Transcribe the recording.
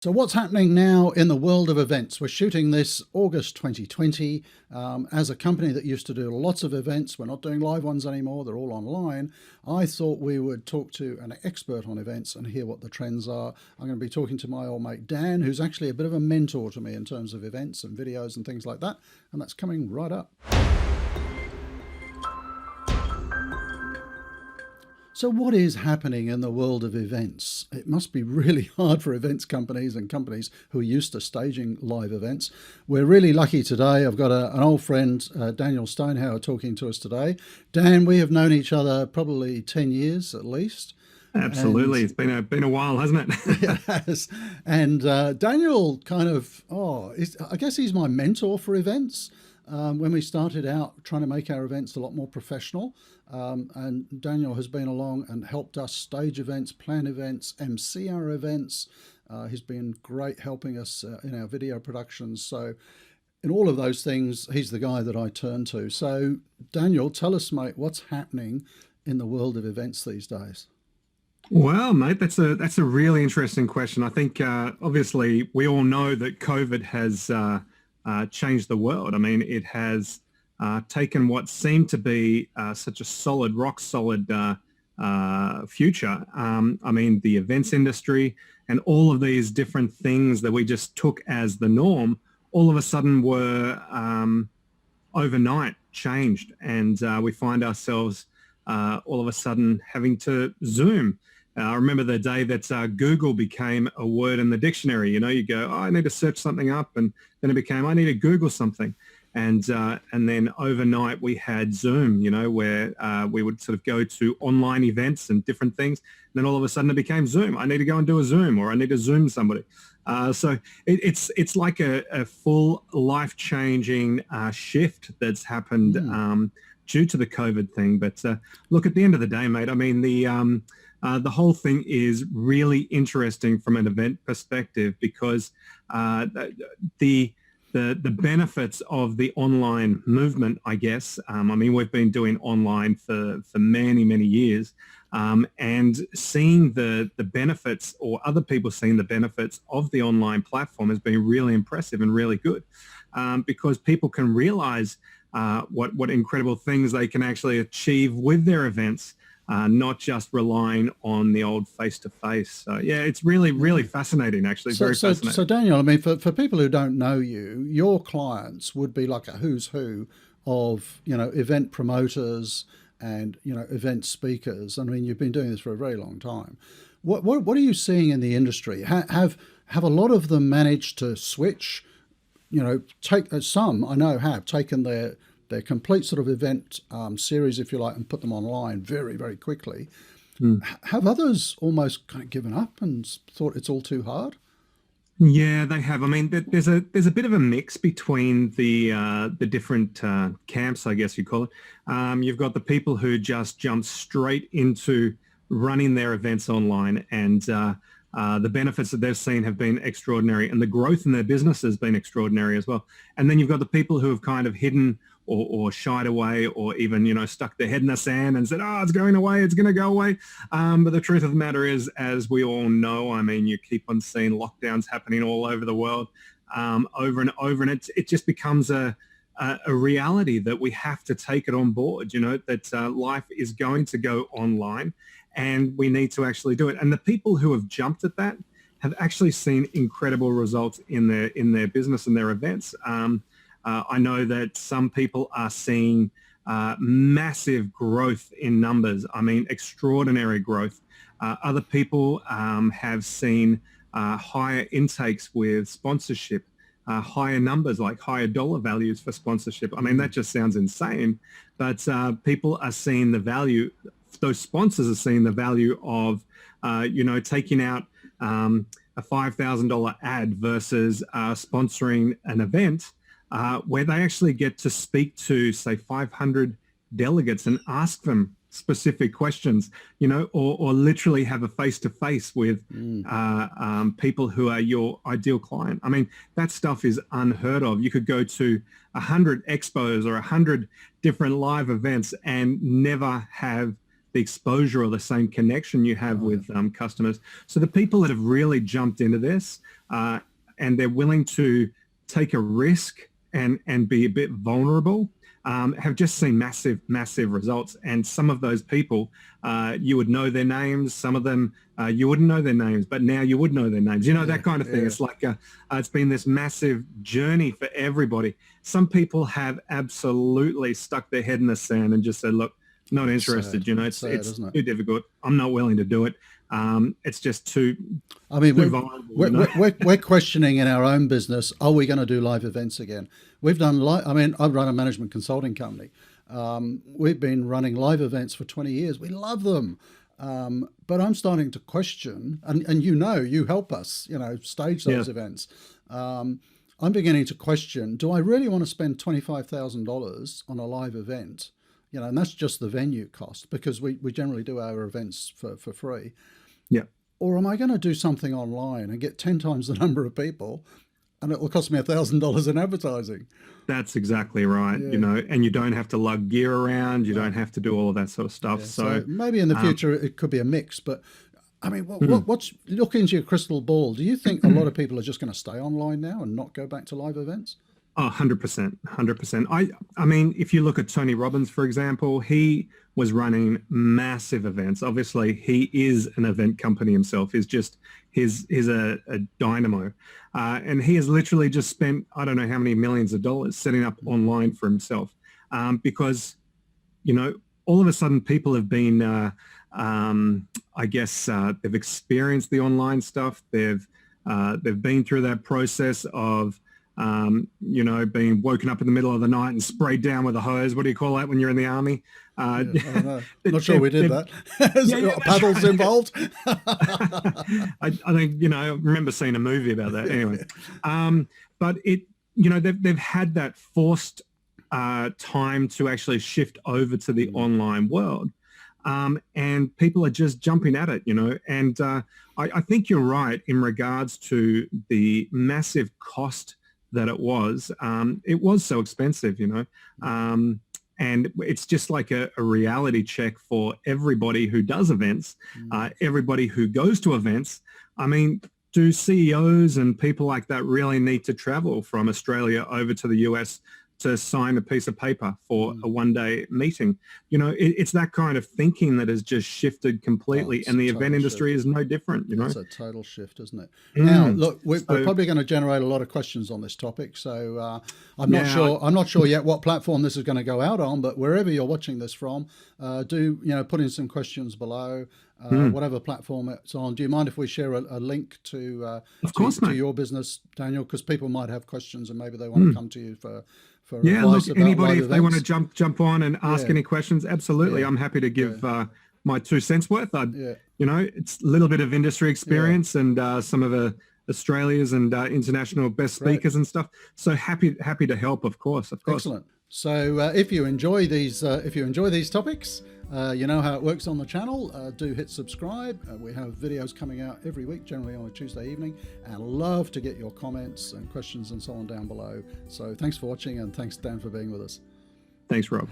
So, what's happening now in the world of events? We're shooting this August 2020. As a company that used to do lots of events, we're not doing live ones anymore, they're all online. I thought we would talk to an expert on events and hear what the trends are. I'm going to be talking to my old mate Dan, who's actually a bit of a mentor to me in terms of events and videos and things like that. And that's coming right up. So, what is happening in the world of events? It must be really hard for events companies and companies who are used to staging live events. We're really lucky today. I've got an old friend, Daniel Steinhauer, talking to us today. Dan, we have known each other probably 10 years at least. Absolutely. And It's been a while, hasn't it? it has. And Daniel kind of, I guess he's my mentor for events. When we started out trying to make our events a lot more professional, and Daniel has been along and helped us stage events, plan events, MC our events. He's been great helping us in our video productions. So, in all of those things, he's the guy that I turn to. So, Daniel, tell us, mate, what's happening in the world of events these days? Well, mate, that's a really interesting question. I think obviously we all know that COVID has changed the world. I mean, it has taken what seemed to be such a solid, rock solid future. I mean, the events industry and all of these different things that we just took as the norm, all of a sudden were overnight changed, and we find ourselves all of a sudden having to Zoom. I remember the day that Google became a word in the dictionary. You know, you go, oh, I need to search something up, and then it became, I need to Google something. And then overnight we had Zoom, you know, where we would sort of go to online events and different things. And then all of a sudden it became Zoom. I need to go and do a Zoom, or I need to Zoom somebody. So it's like a full life-changing shift that's happened Hmm. due to the COVID thing. But look, at the end of the day, mate, I mean, the whole thing is really interesting from an event perspective because the the benefits of the online movement, I guess. I mean, we've been doing online for many years, and seeing the benefits, or other people seeing the benefits of the online platform, has been really impressive and really good, because people can realize what incredible things they can actually achieve with their events. Not just relying on the old face-to-face. So yeah, it's really Yeah. fascinating, actually, So, very so, so fascinating. Daniel, I mean, for people who don't know you, your clients would be like a who's who of, event promoters and, event speakers. I mean, you've been doing this for a very long time. What are you seeing in the industry? Have a lot of them managed to switch? Take some I know have taken their complete sort of event series, if you like, and put them online very quickly. Hmm. Have others almost kind of given up and thought it's all too hard? Yeah, they have. I mean, there's a bit of a mix between the different camps, I guess you call it. You've got the people who just jump straight into running their events online, and the benefits that they've seen have been extraordinary, and the growth in their business has been extraordinary as well. And then you've got the people who have kind of hidden or shied away, or even, stuck their head in the sand and said, "Oh, it's going away, it's going to go away." But the truth of the matter is, as we all know, I mean, you keep on seeing lockdowns happening all over the world, over and over, and it just becomes a reality that we have to take it on board. That life is going to go online, and we need to actually do it. And the people who have jumped at that have actually seen incredible results in their business and their events. I know that some people are seeing massive growth in numbers. I mean, extraordinary growth. Other people have seen higher intakes with sponsorship, higher numbers, like higher dollar values for sponsorship. I mean, that Mm. just sounds insane, but people are seeing the value. Those sponsors are seeing the value of, taking out a $5,000 ad versus sponsoring an event where they actually get to speak to, say, 500 delegates and ask them specific questions, or literally have a face-to-face with Mm. people who are your ideal client. I mean, that stuff is unheard of. You could go to 100 expos or 100 different live events and never have the exposure or the same connection you have with customers. So the people that have really jumped into this and they're willing to take a risk and be a bit vulnerable, have just seen massive results. And some of those people, you would know their names. Some of them, you wouldn't know their names, but now you would know their names. You know, that kind of thing. It's like, it's been this massive journey for everybody. Some people have absolutely stuck their head in the sand and just said, look, not interested. You know, it's too difficult. I'm not willing to do it. It's just too. I mean, vulnerable, we're questioning in our own business. Are we going to do live events again? We've done I mean, I run a management consulting company. We've been running live events for 20 years. We love them. But I'm starting to question, and you help us, stage those events. I'm beginning to question, do I really want to spend $25,000 on a live event? And that's just the venue cost, because we generally do our events for free. Yeah. Or am I going to do something online and get 10 times the number of people, and it will cost me $1,000 in advertising? That's exactly right. And you don't have to lug gear around. You don't have to do all of that sort of stuff. So maybe in the future it could be a mix. But I mean, what's look into your crystal ball? Do you think a lot of people are just going to stay online now and not go back to live events? Oh, 100%, 100%. I mean, if you look at Tony Robbins, for example, he was running massive events. Obviously, he is an event company himself. He's a dynamo. And he has literally just spent, I don't know how many millions of dollars setting up online for himself. Because, all of a sudden people have been, I guess, they've experienced the online stuff. They've been through that process of, being woken up in the middle of the night and sprayed down with a hose. What do you call that when you're in the army? I don't know. Not sure we did that. Paddles involved? I think, I remember seeing a movie about that anyway. But they've had that forced time to actually shift over to the online world. And people are just jumping at it, and I think you're right in regards to the massive cost that it was so expensive, and it's just like a reality check for everybody who does events, everybody who goes to events. I mean, do CEOs and people like that really need to travel from Australia over to the US to sign a piece of paper for a one-day meeting? It's that kind of thinking that has just shifted completely, and the event industry is no different. It's a total shift, isn't it? Now, look, we're probably going to generate a lot of questions on this topic, so I'm not sure yet what platform this is going to go out on, but wherever you're watching this from, do put in some questions below. Whatever platform it's on. Do you mind if we share a link to your business, Daniel? Because people might have questions and maybe they want to come to you for advice about anybody, live if they want to jump on and ask any questions, absolutely. I'm happy to give my 2 cents worth. It's a little bit of industry experience and some of Australia's and international best speakers and stuff. So happy to help, of course. Excellent. So if you enjoy these topics, you know how it works on the channel. Do hit subscribe. We have videos coming out every week, generally on a Tuesday evening, and love to get your comments and questions and so on down below. So thanks for watching, and thanks, Dan, for being with us. Thanks, Rob.